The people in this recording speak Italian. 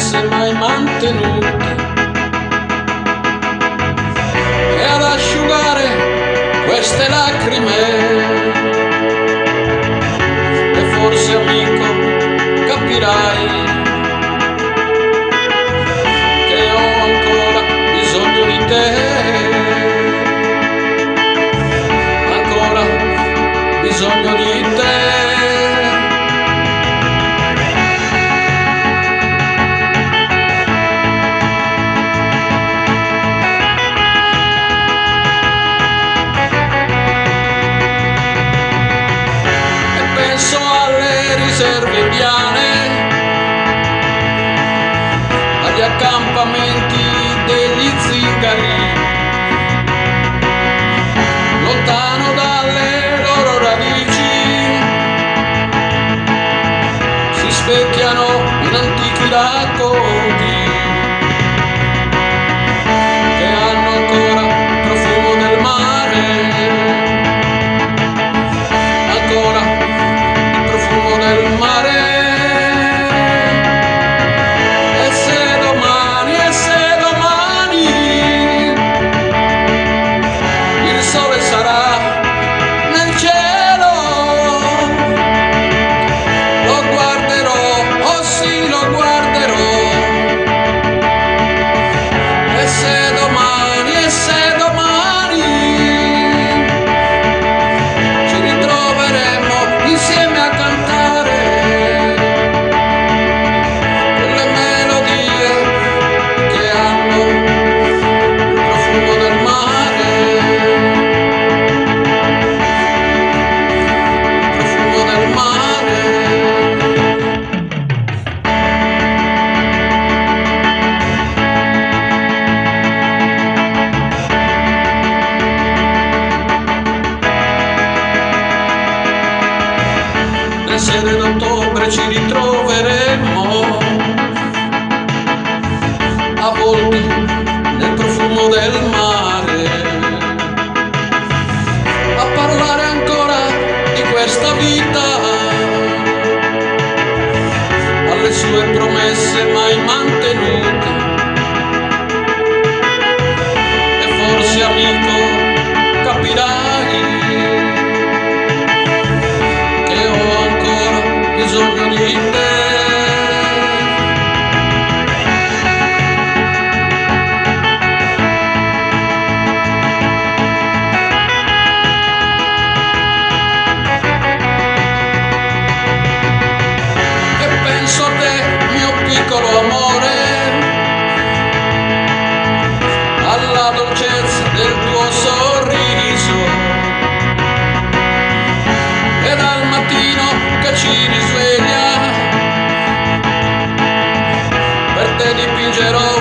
promesse mai mantenute, e ad asciugare queste lacrime, e forse amico capirai che ho ancora bisogno di te, ancora bisogno di te. Penso alle riserve indiane, agli accampamenti degli zingari, lontano dalle loro radici, si specchiano in antichi racconti che hanno ancora il profumo del mare, ancora del mare. E se domani il sole sarà nel cielo, lo guarderò, oh sì, lo guarderò. E se domani ci ritroveremo insieme a cantare quelle melodie che hanno il profumo del mare, il profumo del mare. Le sere d'ottobre ci ritroveremo avvolti nel profumo del mare, a parlare ancora di questa vita, alle sue promesse mai mantenute, e forse amico capirai che ho ancora bisogno di te. E penso a te, mio piccolo amore, alla dolcezza del tuo sorriso, ed al mattino che ci risveglia, per te dipingerò